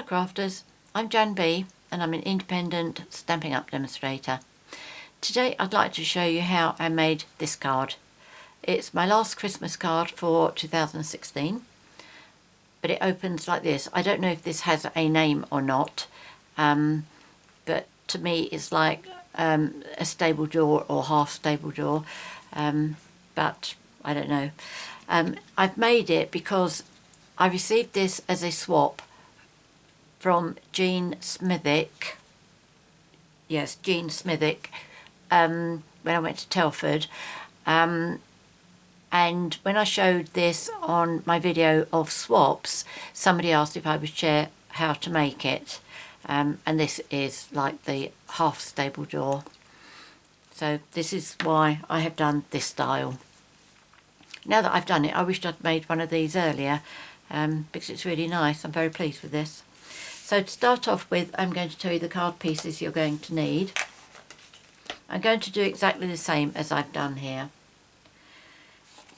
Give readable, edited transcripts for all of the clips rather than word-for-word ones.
crafters, I'm JanB and I'm an independent Stampin' Up demonstrator. Today I'd like to show you how I made this card. It's my last Christmas card for 2016, but it opens like this. I don't know if this has a name or not, but to me it's like a stable door or half stable door, but I don't know. I've made it because I received this as a swap from Jeanne Smithwick. Yes, Jeanne Smithwick, when I went to Telford. And when I showed this on my video of swaps, somebody asked if I would share how to make it. And this is like the half stable door. So this is why I have done this style. Now that I've done it, I wished I'd made one of these earlier, because it's really nice. I'm very pleased with this. So to start off with, I'm going to tell you the card pieces you're going to need. I'm going to do exactly the same as I've done here.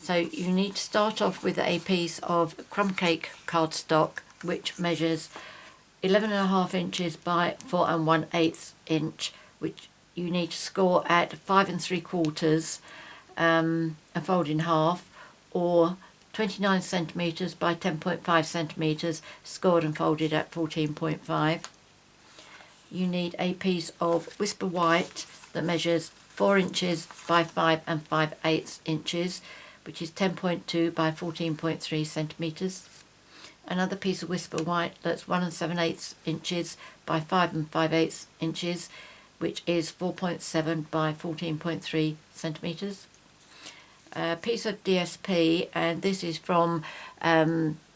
So you need to start off with a piece of Crumb cake cardstock, which measures 11.5 inches by 4 1/8 inch, which you need to score at 5 3/4 and fold in half, or 29 centimetres by 10.5 centimetres, scored and folded at 14.5. You need a piece of Whisper White that measures 4 inches by 5 5/8 inches, which is 10.2 by 14.3 centimetres. Another piece of Whisper White that's 1 7/8 inches by 5 5/8 inches, which is 4.7 by 14.3 centimetres. A piece of DSP, and this is from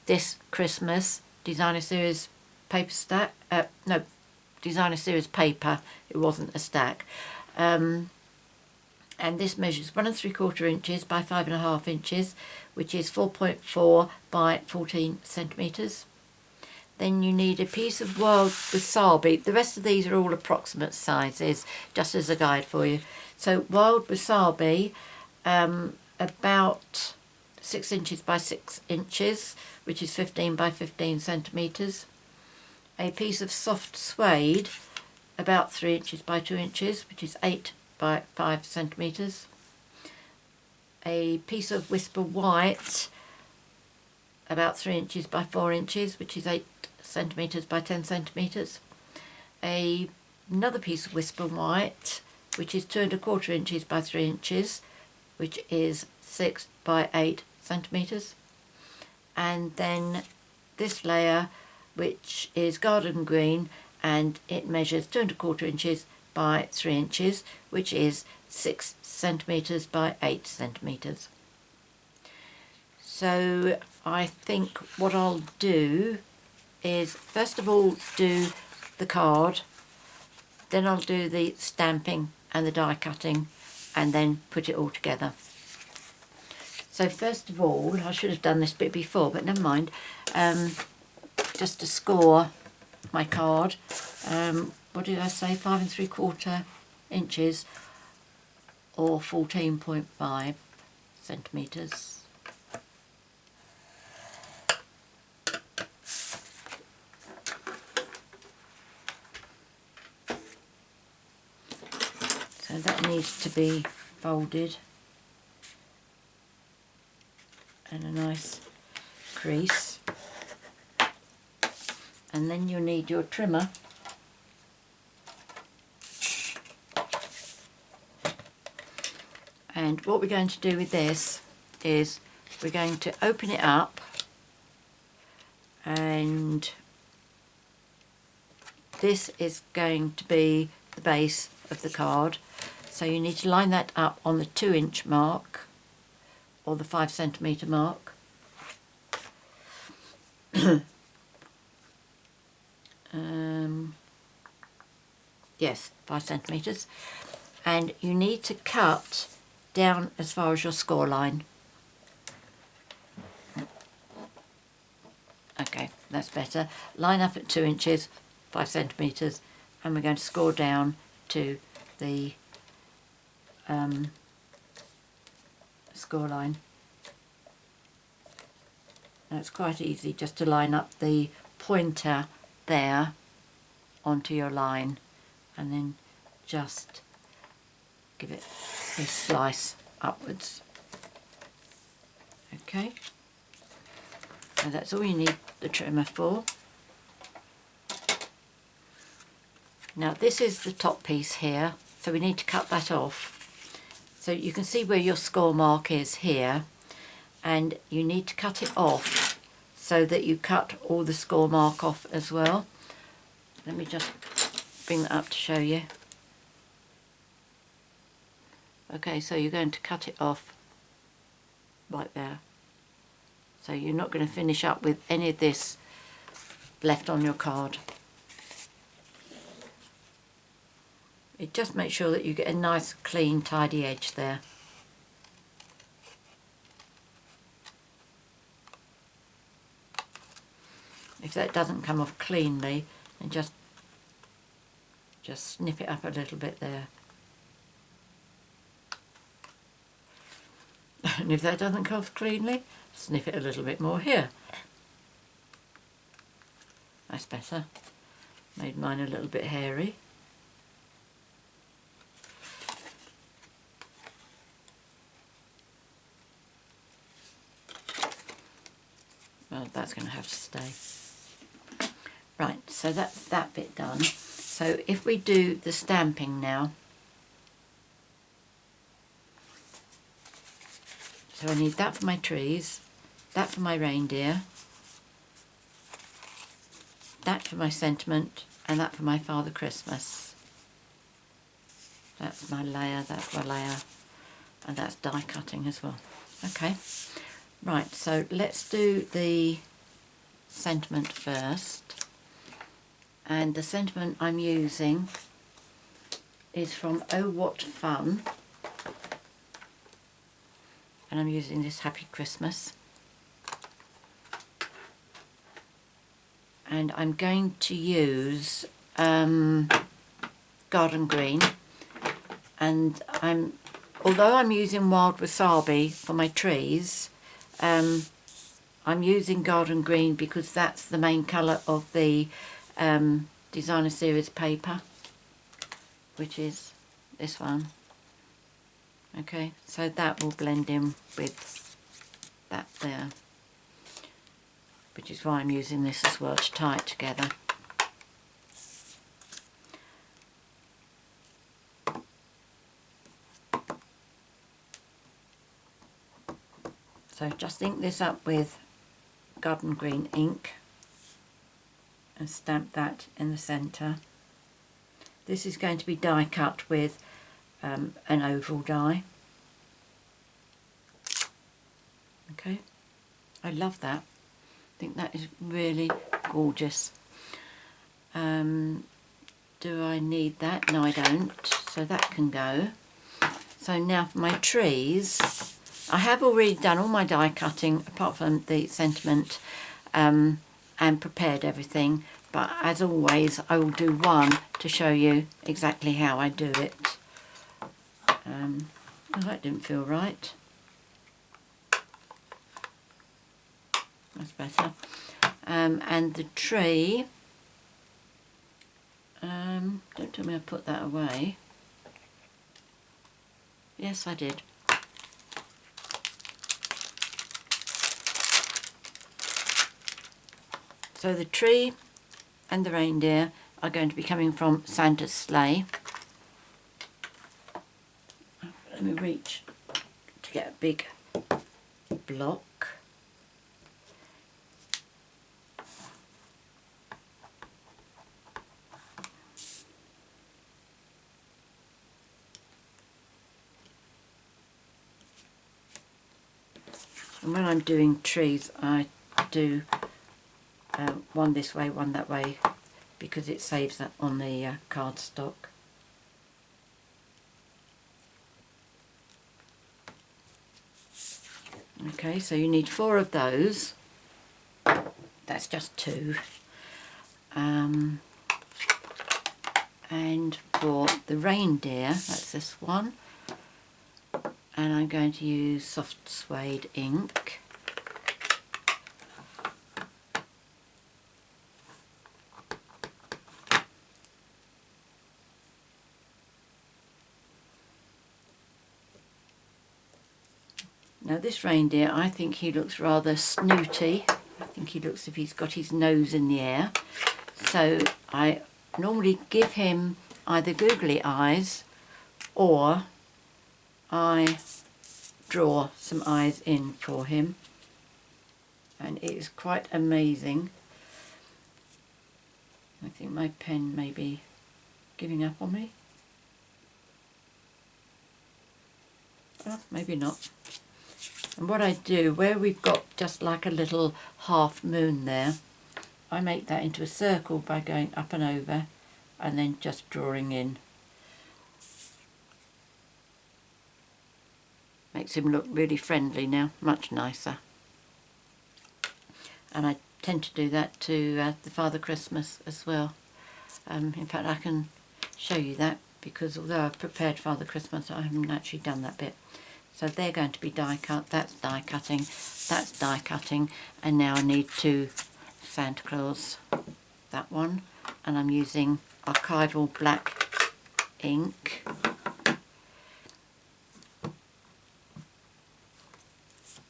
this Christmas Designer Series paper stack. No, Designer Series paper. It wasn't a stack. And this measures 1 3/4 inches by 5 1/2 inches, which is 4.4 by 14 centimetres. Then you need a piece of wild wasabi. The rest of these are all approximate sizes, just as a guide for you. So wild wasabi, about 6 inches by 6 inches, which is 15 by 15 centimetres. A piece of soft suede, about 3 inches by 2 inches, which is 8 by 5 centimetres. A piece of Whisper White, about 3 inches by 4 inches, which is 8 centimetres by 10 centimetres. Another piece of Whisper White, which is 2 1/4 inches by 3 inches, which is 6 by 8 centimetres. And then this layer, which is garden green, and it measures 2 1/4 inches by 3 inches, which is 6 centimetres by 8 centimetres. So I think what I'll do is first of all do the card, then I'll do the stamping and the die cutting, and then put it all together. So first of all, I should have done this bit before, but never mind. Just to score my card, what did I say, 5 3/4 inches or 14.5 centimetres. So that needs to be folded and a nice crease. And then you'll need your trimmer. And what we're going to do with this is we're going to open it up, and this is going to be the base of the card. So you need to line that up on the 2 inch mark or the 5 centimetre mark. Yes, 5 centimetres. And you need to cut down as far as your score line. Okay, that's better. Line up at 2 inches, 5 centimetres, and we're going to score down to the score line. Now it's quite easy just to line up the pointer there onto your line, and then just give it a slice upwards. Okay, so that's all you need the trimmer for. Now this is the top piece here, so we need to cut that off. So you can see where your score mark is here, and you need to cut it off so that you cut all the score mark off as well. Let me just bring that up to show you. Okay, so you're going to cut it off right there. So you're not going to finish up with any of this left on your card. It just makes sure that you get a nice, clean, tidy edge there. If that doesn't come off cleanly, then just snip it up a little bit there. And if that doesn't come off cleanly, snip it a little bit more here. That's better. Made mine a little bit hairy. Well, that's going to have to stay. Right, so that's that bit done. So if we do the stamping now, so I need that for my trees, that for my reindeer, that for my sentiment, and that for my Father Christmas. That's my layer, that's my layer, and that's die cutting as well. Okay, right, so let's do the sentiment first. And the sentiment I'm using is from Oh What Fun, and I'm using this Happy Christmas, and I'm going to use Garden Green, and although I'm using wild wasabi for my trees, I'm using Garden Green because that's the main colour of the designer series paper, which is this one. Okay, so that will blend in with that there, which is why I'm using this as well to tie it together. So just ink this up with Garden Green ink and stamp that in the centre. This is going to be die cut with an oval die. Okay, I love that. I think that is really gorgeous. Do I need that? No, I don't. So that can go. So now for my trees, I have already done all my die cutting apart from the sentiment, and prepared everything, but as always I will do one to show you exactly how I do it. Oh, that didn't feel right. That's better. And the tree, don't tell me I put that away. Yes, I did. So the tree and the reindeer are going to be coming from Santa's sleigh. Let me reach to get a big block. And when I'm doing trees, I do one this way, one that way, because it saves that on the cardstock. Okay, so you need 4 of those. That's just 2. And for the reindeer, that's this one. And I'm going to use soft suede ink. Now this reindeer, I think he looks rather snooty. I think he looks as if he's got his nose in the air. So I normally give him either googly eyes or I draw some eyes in for him. And it is quite amazing. I think my pen may be giving up on me. Oh, maybe not. And what I do, where we've got just like a little half moon there, I make that into a circle by going up and over and then just drawing in. Makes him look really friendly now, much nicer. And I tend to do that to the Father Christmas as well. In fact, I can show you that because although I've prepared Father Christmas, I haven't actually done that bit. So they're going to be die cut, that's die cutting, that's die cutting, and now I need two Santa Claus, that one, and I'm using archival black ink.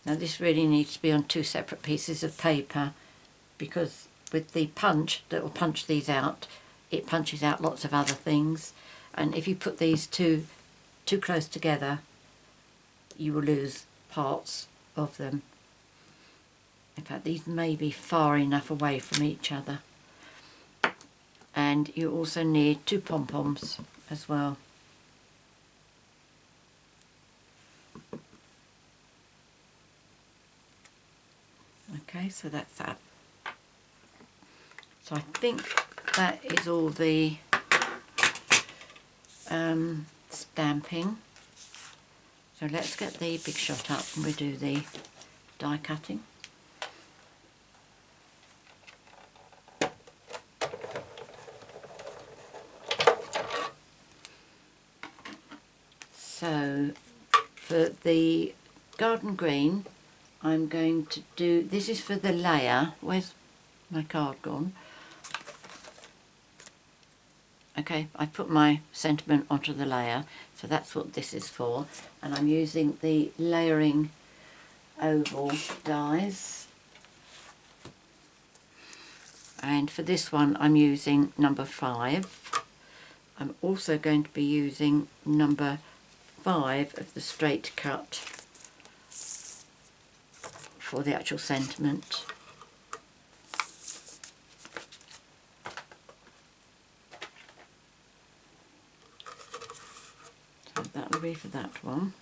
Now this really needs to be on two separate pieces of paper because with the punch that will punch these out, it punches out lots of other things, and if you put these too close together, you will lose parts of them. In fact, these may be far enough away from each other. And you also need two pom-poms as well. Okay, so that's that. So I think that is all the stamping. So let's get the big shot up and we'll do the die cutting. So for the garden green, I'm going to do, this is for the layer. Where's my card gone? Okay, I put my sentiment onto the layer, so that's what this is for. And I'm using the layering oval dies. And for this one, I'm using number 5. I'm also going to be using number 5 of the straight cut for the actual sentiment. So that will be for that one.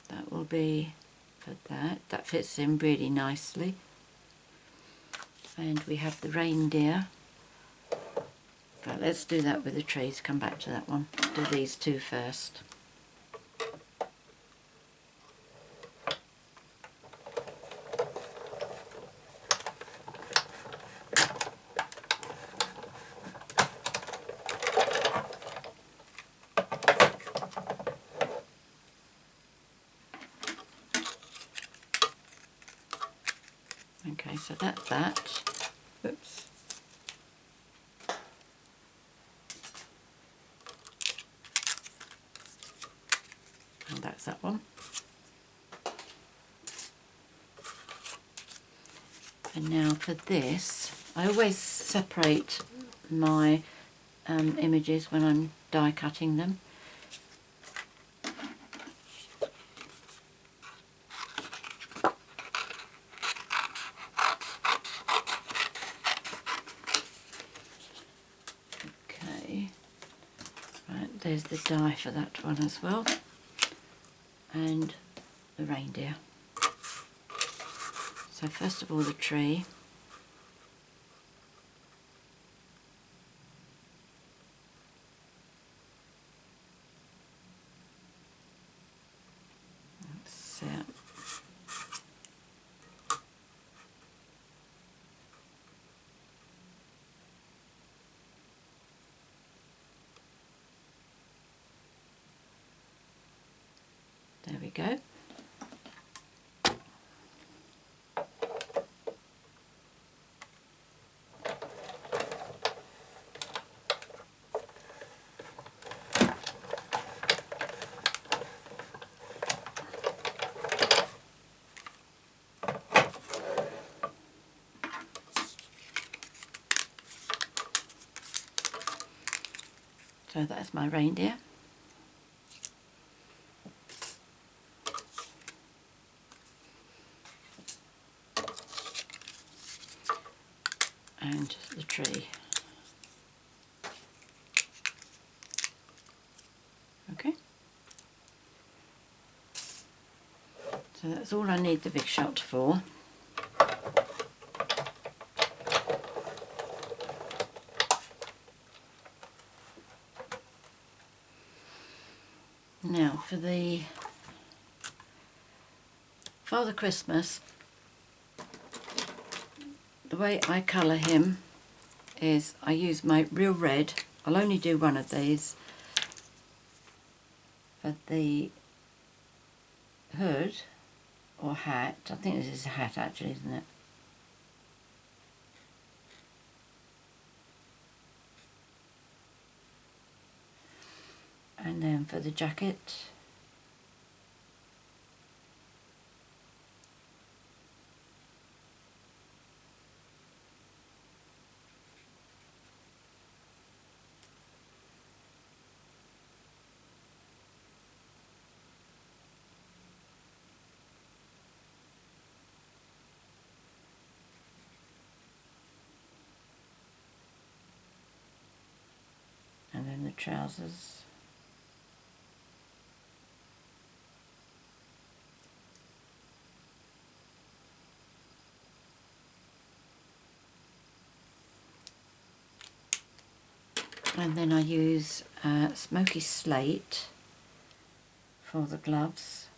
That will be for that. That fits in really nicely. And we have the reindeer. But let's do that with the trees, come back to that one. Do these two first. Okay, so that's that. Oops. And that's that one. And now for this, I always separate my images when I'm die cutting them. Okay, right, there's the die for that one as well. And the reindeer. So first of all the tree. That's it. There we go. So that's my reindeer. And the tree. Okay. So that's all I need the big shot for. Now for the Father Christmas, the way I colour him is I use my real red. I'll only do one of these for the hood or hat. I think this is a hat actually, isn't it? And then for the jacket, and then the trousers. And then I use Smoky Slate for the gloves,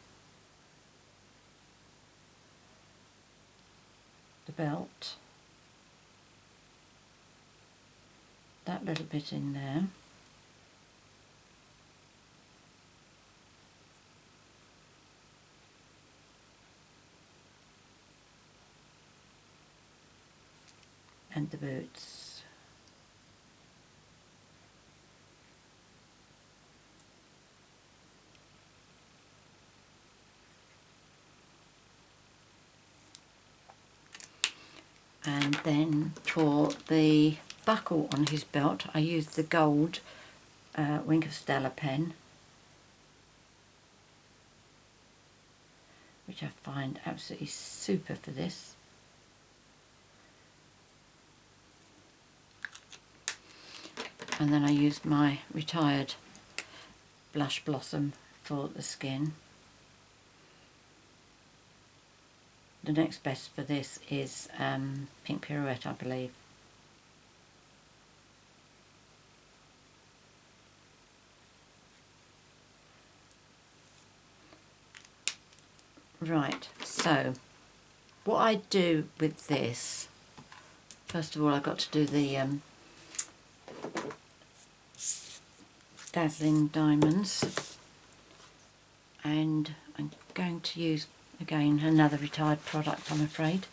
the belt, that little bit in there, and the boots. And then for the buckle on his belt, I used the gold Wink of Stella pen, which I find absolutely super for this. And then I used my retired Blush Blossom for the skin. The next best for this is Pink Pirouette, I believe. Right, so what I do with this, first of all I've got to do the Dazzling Diamonds, and I'm going to use again another retired product, I'm afraid,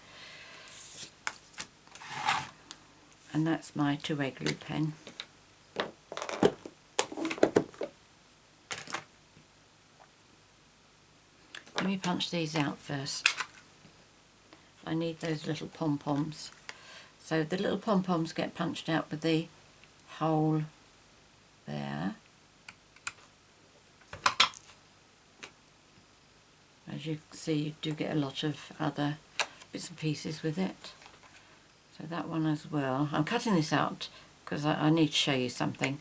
and that's my 2A glue pen. Let me punch these out first. I need those little pom-poms. So the little pom-poms get punched out with the hole there. As you can see, you do get a lot of other bits and pieces with it. So that one as well. I'm cutting this out because I need to show you something.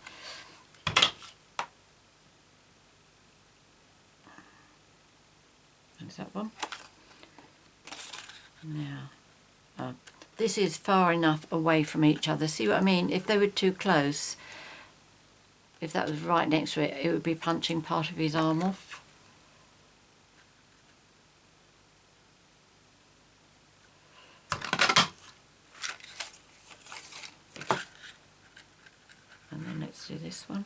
There's that one. Now, this is far enough away from each other. See what I mean? If they were too close, if that was right next to it, it would be punching part of his arm off. And then let's do this one.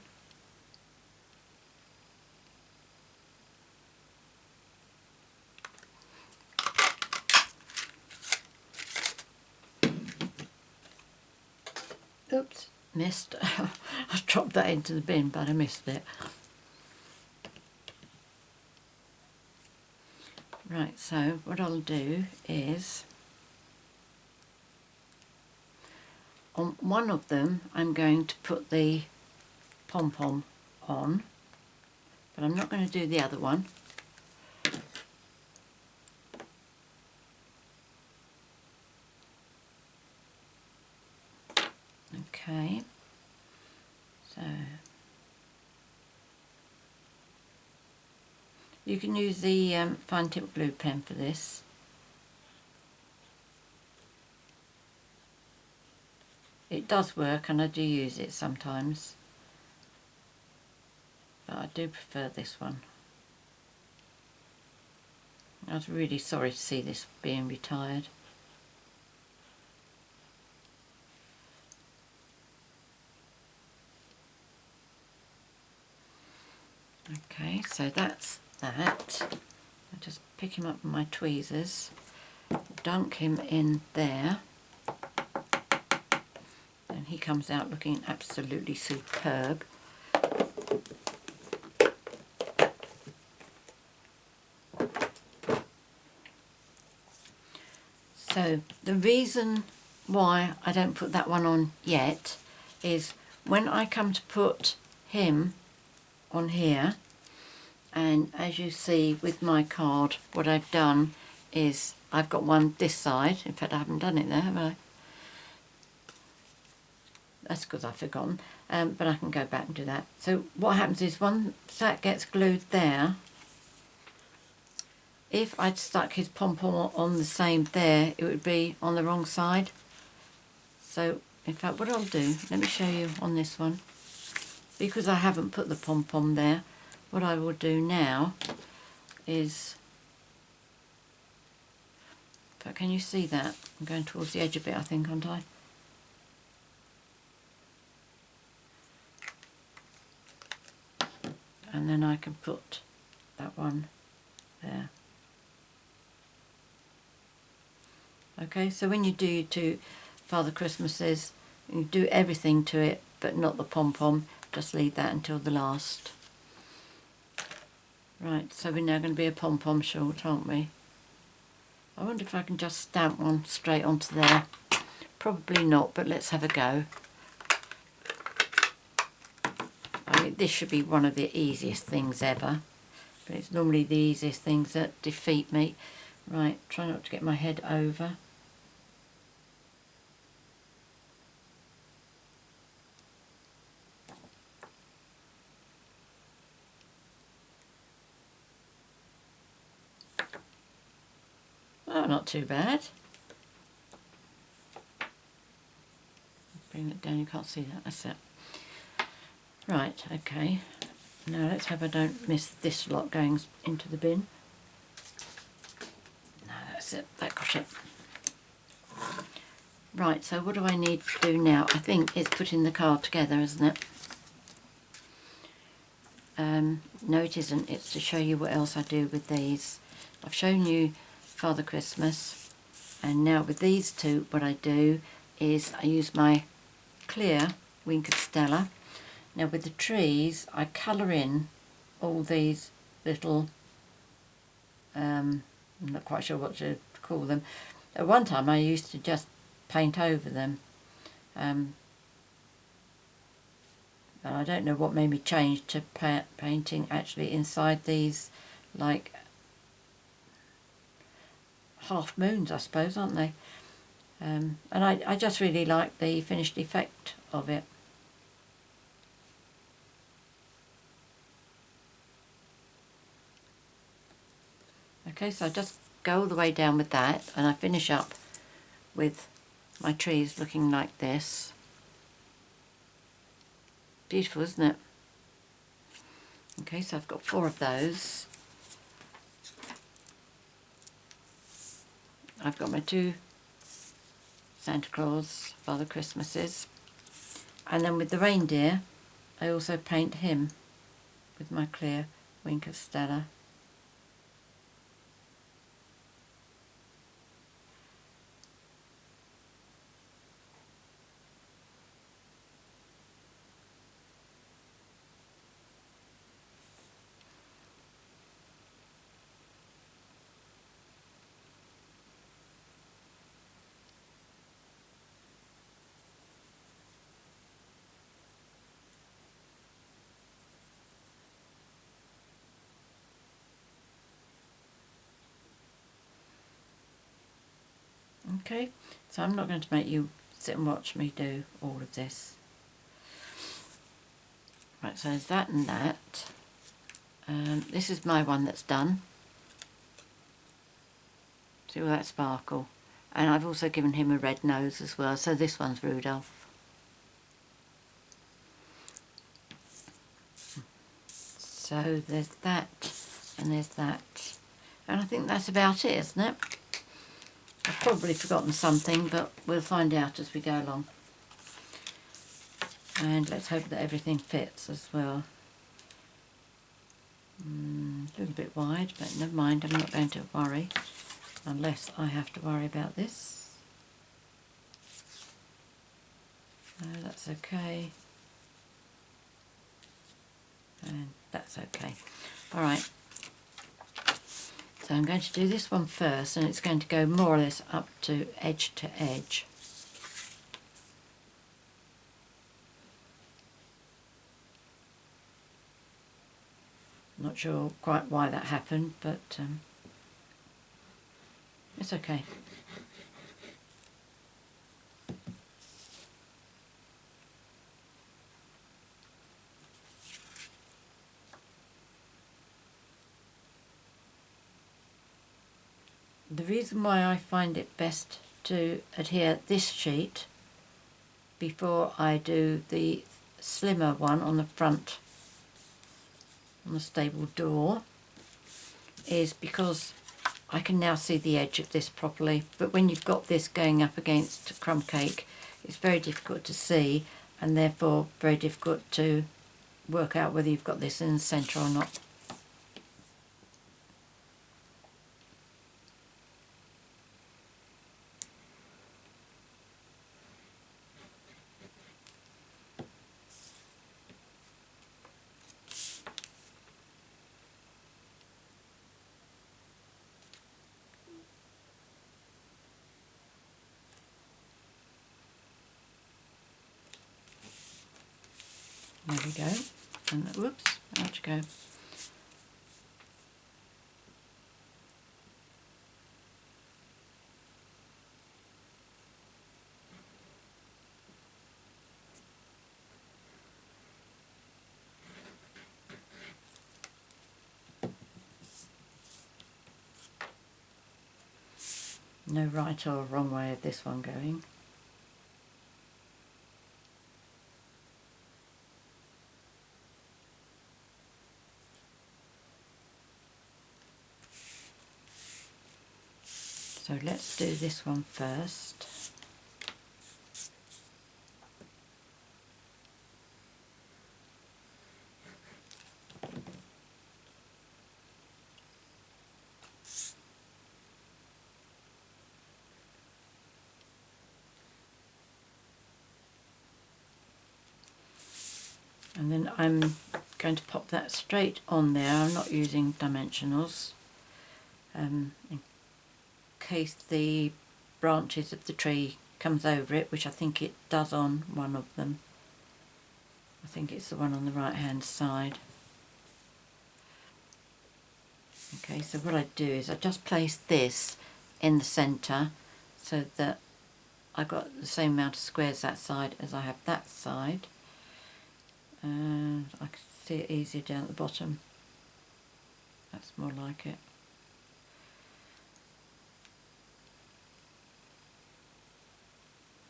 Oops, missed. I dropped that into the bin, but I missed it. Right, so what I'll do is, on one of them I'm going to put the pom-pom on, but I'm not going to do the other one. Okay, so you can use the fine tip glue pen for this. It does work and I do use it sometimes, but I do prefer this one. I was really sorry to see this being retired. Okay, so that's that. I just pick him up with my tweezers, dunk him in there, and he comes out looking absolutely superb. So the reason why I don't put that one on yet is when I come to put him on here, and as you see with my card, what I've done is I've got one this side. In fact, I haven't done it there, have I? That's because I've forgotten, but I can go back and do that. So what happens is once that gets glued there, if I'd stuck his pom-pom on the same there, it would be on the wrong side. So in fact, what I'll do, let me show you on this one, because I haven't put the pom-pom there, what I will do now is, but can you see that? I'm going towards the edge a bit, I think, aren't I? And then I can put that one there. Okay, so when you do your two Father Christmases, you do everything to it, but not the pom-pom, just leave that until the last. Right, so we're now going to be a pom-pom short, aren't we? I wonder if I can just stamp one straight onto there. Probably not, but let's have a go. I mean, this should be one of the easiest things ever, but it's normally the easiest things that defeat me. Right, try not to get my head over. Oh, not too bad. Bring it down, you can't see that, that's it. Right, okay. Now let's hope I don't miss this lot going into the bin. No, that's it, that got it. Right, so what do I need to do now? I think it's putting the card together, isn't it? No, it isn't. It's to show you what else I do with these. I've shown you Father Christmas, and now with these two, what I do is I use my clear Wink of Stella. Now with the trees, I colour in all these little, I'm not quite sure what to call them. At one time I used to just paint over them. I don't know what made me change to painting actually inside these, like half moons, I suppose, aren't they? And I just really like the finished effect of it. Okay, so I just go all the way down with that, and I finish up with my trees looking like this. Beautiful, isn't it? Okay, so I've got 4 of those. I've got my 2 Santa Claus Father Christmases, and then with the reindeer I also paint him with my clear Wink of Stella. Okay, so I'm not going to make you sit and watch me do all of this. Right, so there's that and that. This is my one that's done. See all that sparkle? And I've also given him a red nose as well, so this one's Rudolph. So there's that and there's that. And I think that's about it, isn't it? I've probably forgotten something, but we'll find out as we go along. And let's hope that everything fits as well. A little bit wide, but never mind, I'm not going to worry unless I have to worry about this. No, that's okay. And that's okay. Alright. So I'm going to do this one first, and it's going to go more or less up to edge. Not sure quite why that happened, but it's okay. The reason why I find it best to adhere this sheet before I do the slimmer one on the front, on the stable door, is because I can now see the edge of this properly, but when you've got this going up against crumb cake, it's very difficult to see, and therefore very difficult to work out whether you've got this in the centre or not. There we go. And whoops, out you go. No right or wrong way of this one going. So let's do this one first. And then I'm going to pop that straight on there. I'm not using dimensionals in case the branches of the tree comes over it, which I think it does on one of them. I think it's the one on the right hand side. Okay, so what I do is I just place this in the centre so that I've got the same amount of squares that side as I have that side. And I can see it easier down at the bottom. That's more like it.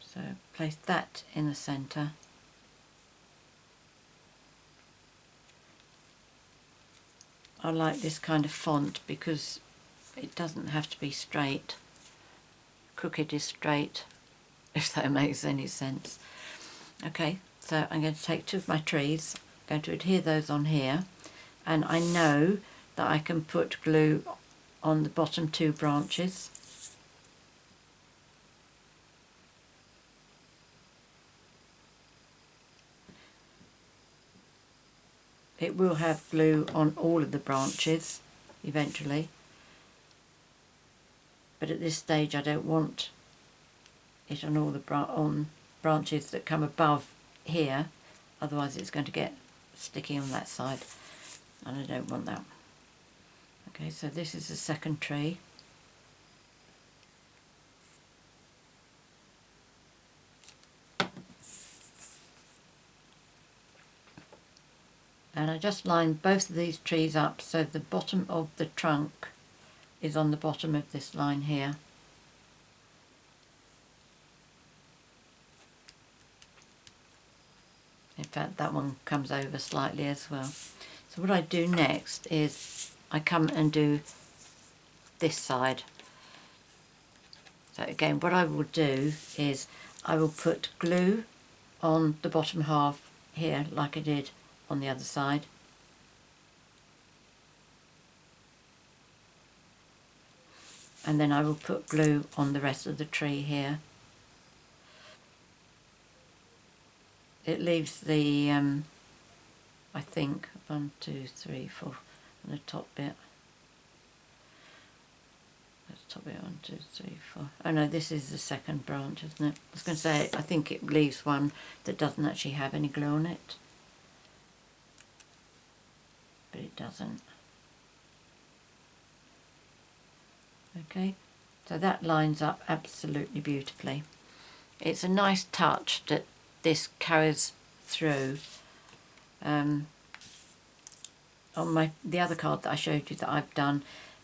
So place that in the centre. I like this kind of font because it doesn't have to be straight. Crooked is straight, if that makes any sense. Okay, so I'm going to take two of my trees, I'm going to adhere those on here, and I know that I can put glue on the bottom two branches. It will have glue on all of the branches eventually, but at this stage I don't want it on all the branches that come above here, otherwise it's going to get sticky on that side and I don't want that. Okay, so this is the second tree. And I just lined both of these trees up so the bottom of the trunk is on the bottom of this line here. In fact, that one comes over slightly as well. So what I do next is I come and do this side. So again, what I will do is I will put glue on the bottom half here like I did on the other side. And then I will put glue on the rest of the tree here. It leaves the, I think, 1, 2, 3, 4 on the top bit. That's top bit, 1, 2, 3, 4. Oh no, this is the second branch, isn't it? I was going to say, I think it leaves one that doesn't actually have any glue on it. But it doesn't. Okay, so that lines up absolutely beautifully. It's a nice touch that this carries through. On the other card that I showed you that I've done,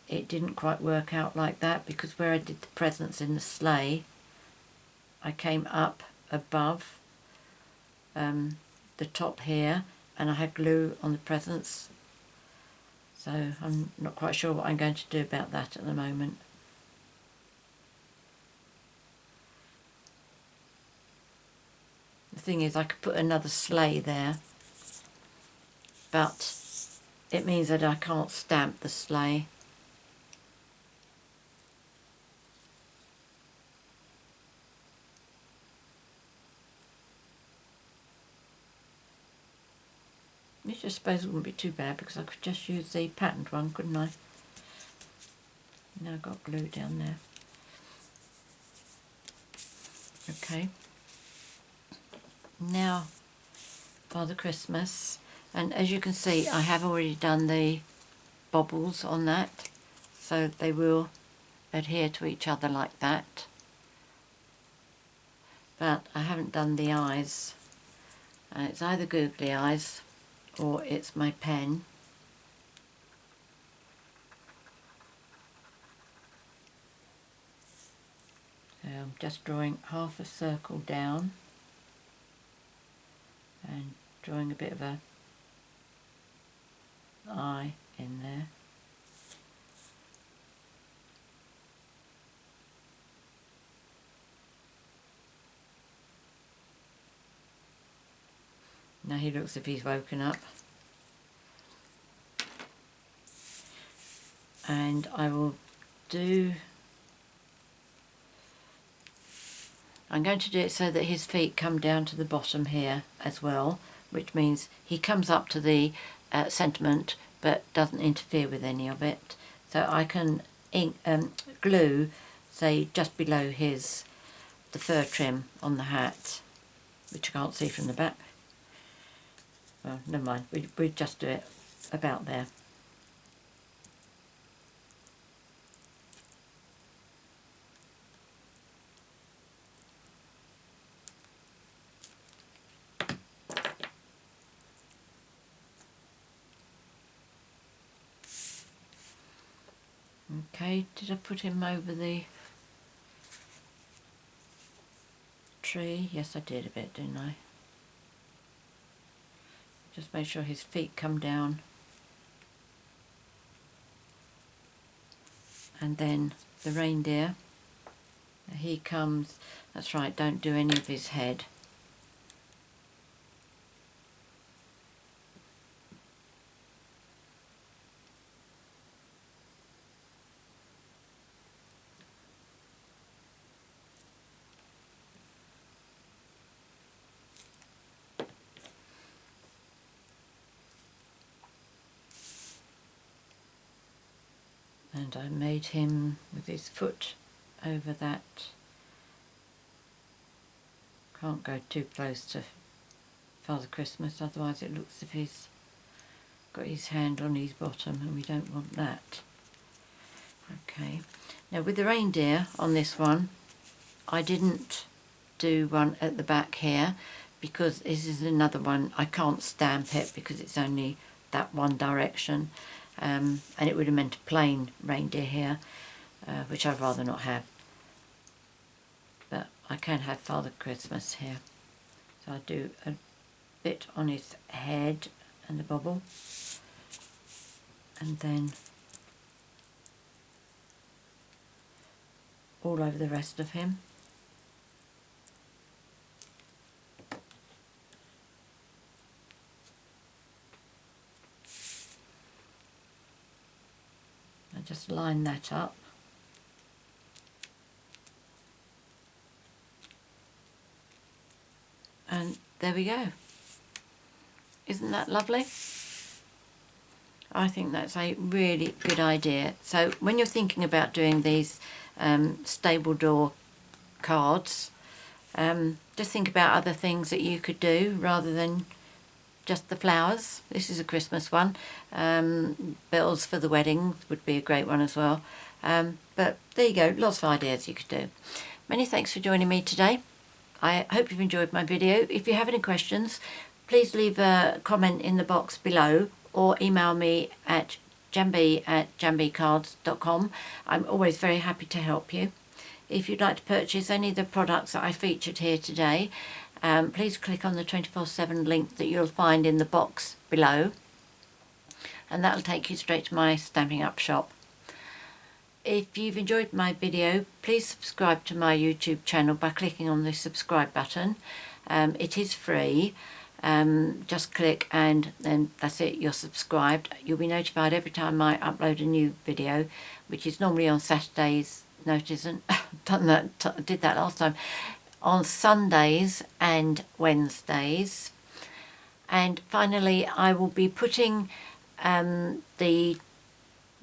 it didn't quite work out like that, because where I did the presents in the sleigh, I came up above the top here and I had glue on the presents. So I'm not quite sure what I'm going to do about that at the moment. The thing is, I could put another sleigh there, but it means that I can't stamp the sleigh. Which I suppose wouldn't be too bad, because I could just use the patterned one, couldn't I? Now I've got glue down there. Okay. Now Father Christmas, and as you can see I have already done the bobbles on that, so they will adhere to each other like that, but I haven't done the eyes. It's either googly eyes or it's my pen. So I'm just drawing half a circle down and drawing a bit of a eye in there. Now he looks as if he's woken up. And I will do, I'm going to do it so that his feet come down to the bottom here as well, which means he comes up to the sentiment but doesn't interfere with any of it. So I can glue, say, just below the fur trim on the hat, which I can't see from the back. Well, never mind, we just do it about there. Okay, did I put him over the tree? Yes, I did a bit, didn't I? Just make sure his feet come down. And then the reindeer, he comes, that's right, don't do any of his head. And I made him with his foot over that. Can't go too close to Father Christmas, otherwise it looks as if he's got his hand on his bottom, and we don't want that. Okay, now with the reindeer on this one, I didn't do one at the back here because this is another one, I can't stamp it because it's only that one direction, and it would have meant a plain reindeer here, which I'd rather not have. But I can have Father Christmas here. So I do a bit on his head and the bobble, and then all over the rest of him. I just line that up. And there we go. Isn't that lovely? I think that's a really good idea. So when you're thinking about doing these stable door cards, just think about other things that you could do rather than just the flowers. This is a Christmas one. Bells for the wedding would be a great one as well. But there you go, lots of ideas you could do. Many thanks for joining me today. I hope you've enjoyed my video. If you have any questions, please leave a comment in the box below or email me at janb@janbcards.com. I'm always very happy to help you. If you'd like to purchase any of the products that I featured here today, please click on the 24/7 link that you'll find in the box below, and that'll take you straight to my Stampin' Up shop. If you've enjoyed my video, please subscribe to my YouTube channel by clicking on the subscribe button. It is free. Just click and then that's it, you're subscribed. You'll be notified every time I upload a new video, which is normally on Saturdays. No, it isn't. Did that last time. On Sundays and Wednesdays. And finally, I will be putting the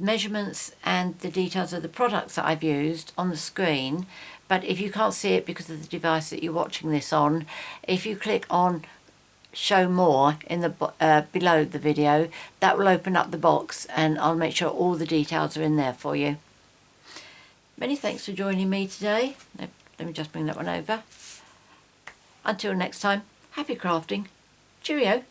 measurements and the details of the products that I've used on the screen, but if you can't see it because of the device that you're watching this on, if you click on show more in the below the video, that will open up the box and I'll make sure all the details are in there for you. Many thanks for joining me today. Let me just bring that one over. Until next time, happy crafting. Cheerio.